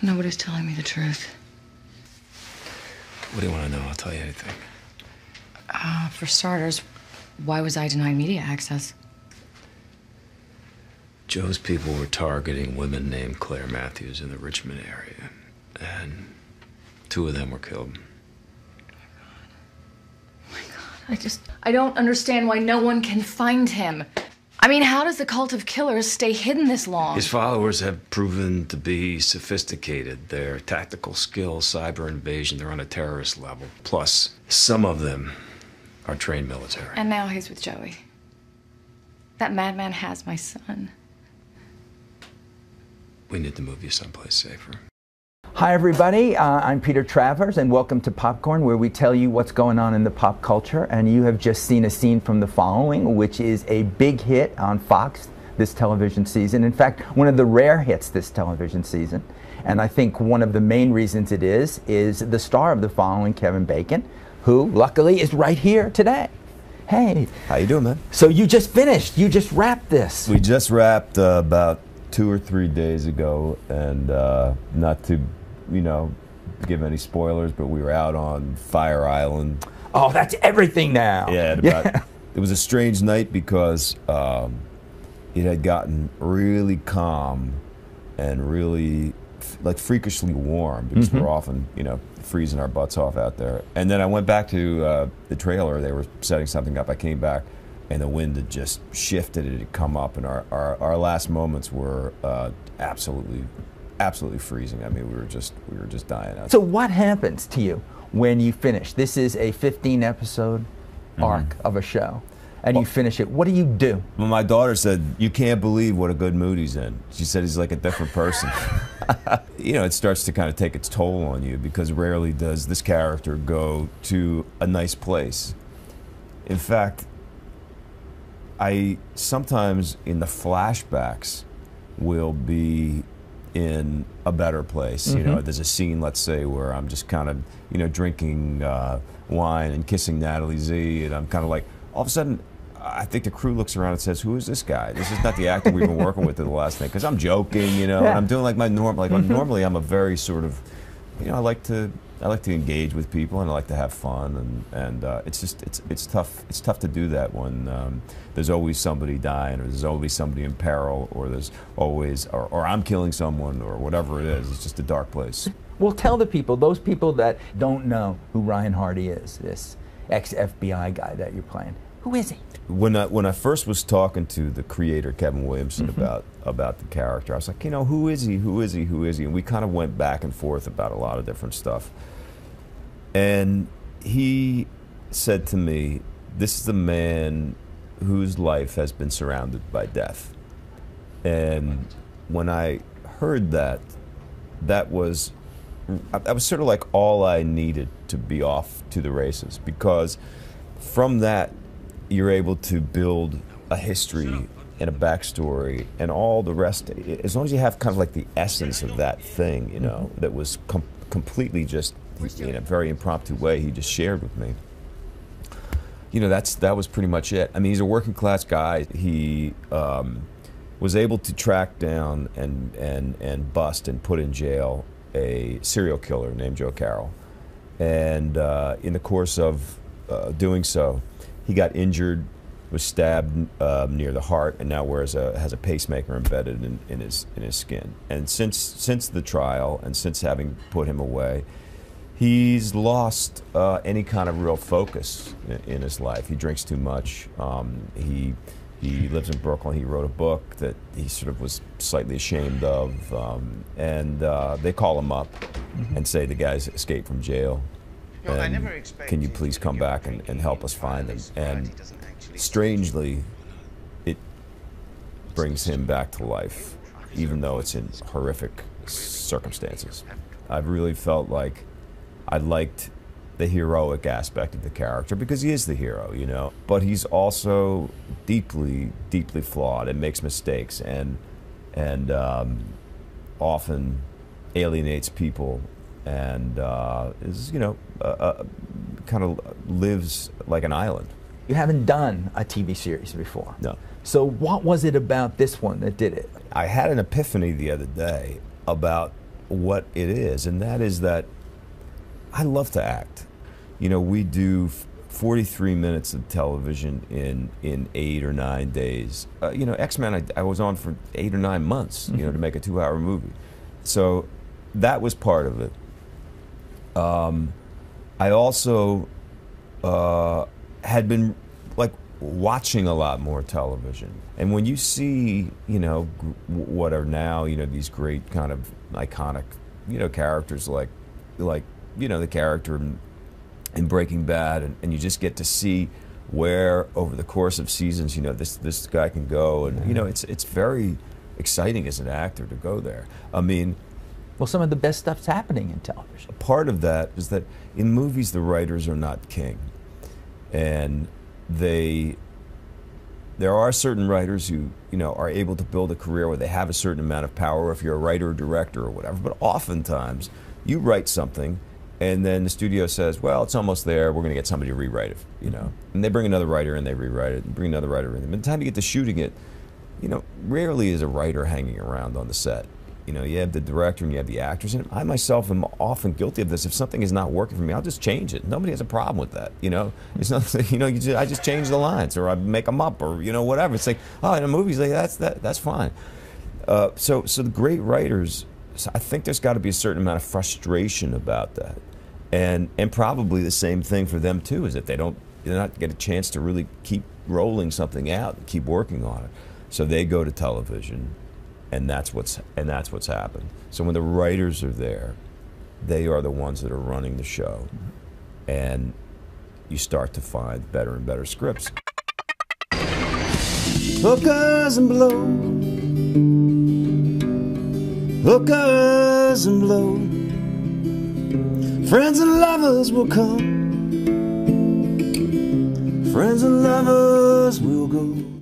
Nobody's telling me the truth. What do you want to know? I'll tell you anything. For starters, why was I denied media access? Joe's people were targeting women named Claire Matthews in the Richmond area, and 2 of them were killed. Oh my God, I don't understand why no one can find him. I mean, how does the cult of killers stay hidden this long? His followers have proven to be sophisticated. Their tactical skills, cyber invasion, they're on a terrorist level. Plus, some of them are trained military. And now he's with Joey. That madman has my son. We need to move you someplace safer. Hi everybody, I'm Peter Travers and welcome to Popcorn, where we tell you what's going on in the pop culture. And you have just seen a scene from The Following, which is a big hit on Fox this television season. In fact, one of the rare hits this television season. And I think one of the main reasons it is the star of The Following, Kevin Bacon, who luckily is right here today. Hey. How you doing, man? So you just finished, you just wrapped this. We just wrapped about 2 or 3 days ago, and not to, give any spoilers, but we were out on Fire Island. Oh, that's everything now. Yeah, it was a strange night because it had gotten really calm and really freakishly warm because we're often, freezing our butts off out there. And then I went back to the trailer. They were setting something up. I came back, and the wind had just shifted. It had come up, and our last moments were absolutely freezing. I mean, we were just dying out. So what happens to you when you finish? This is a 15-episode arc of a show, and you finish it. What do you do? Well, my daughter said, "You can't believe what a good mood he's in." She said he's like a different person. It starts to kind of take its toll on you because rarely does this character go to a nice place. In fact, I sometimes in the flashbacks will be in a better place. There's a scene, let's say, where I'm just kind of, drinking wine and kissing Natalie Z, and I'm kind of like, all of a sudden, I think the crew looks around and says, "Who is this guy? This is not the actor we've been working with in the last thing." Because I'm joking, and I'm doing like my normal. Normally, I'm a very sort of, I like to engage with people, and I like to have fun, and it's tough. It's tough to do that when there's always somebody dying, or there's always somebody in peril, or there's always, or I'm killing someone, or whatever it is. It's just a dark place. Well, tell the people, those people that don't know who Ryan Hardy is, this ex-FBI guy that you're playing. Who is he? When I first was talking to the creator, Kevin Williamson, about the character, I was like, who is he? Who is he? Who is he? And we kind of went back and forth about a lot of different stuff. And he said to me, "This is the man whose life has been surrounded by death." And when I heard that, that was sort of like all I needed to be off to the races, because from that, you're able to build a history and a backstory and all the rest. As long as you have kind of like the essence of that thing, that was completely just in a very impromptu way he just shared with me. That was pretty much it. I mean, he's a working class guy. He was able to track down and bust and put in jail a serial killer named Joe Carroll. And in the course of doing so, he got injured, was stabbed near the heart, and now has a pacemaker embedded in his skin. And since the trial, and since having put him away, he's lost any kind of real focus in his life. He drinks too much. He lives in Brooklyn. He wrote a book that he sort of was slightly ashamed of, and they call him up and say the guy's escaped from jail. And can you please come back and help us find him? And strangely, it brings him back to life, even though it's in horrific circumstances. I've really felt like I liked the heroic aspect of the character, because he is the hero, but he's also deeply, deeply flawed and makes mistakes and often alienates people, and is, kind of lives like an island. You haven't done a TV series before. No. So what was it about this one that did it? I had an epiphany the other day about what it is, and that is that I love to act. You know, we do 43 minutes of television in 8 or 9 days. You know, X-Men, I was on for 8 or 9 months, you know, to make a 2-hour movie. So that was part of it. I also had been like watching a lot more television. And when you see, you know, what are now, you know, these great kind of iconic, you know, characters like you know, the character in Breaking Bad, and you just get to see where over the course of seasons, you know, this guy can go, and you know, it's very exciting as an actor to go there. I mean, well, some of the best stuff's happening in television. Part of that is that in movies the writers are not king, and there are certain writers who, you know, are able to build a career where they have a certain amount of power if you're a writer or director or whatever. But oftentimes you write something and then the studio says, well, it's almost there, we're going to get somebody to rewrite it, you know. And they bring another writer and they rewrite it, and bring another writer in. By the time you get to shooting it, you know, rarely is a writer hanging around on the set. You know, you have the director and you have the actors, and I myself am often guilty of this. If something is not working for me, I'll just change it. Nobody has a problem with that, you know. It's not, you know, I just change the lines, or I make them up, or you know, whatever. It's like, oh, in a movie, like, that's fine. So the great writers, I think there's got to be a certain amount of frustration about that, and probably the same thing for them too, is that they're not get a chance to really keep rolling something out and keep working on it. So they go to television. And that's what's happened. So when the writers are there, they are the ones that are running the show, and you start to find better and better scripts. Hookers and blow, hookers and blow. Friends and lovers will come, friends and lovers will go.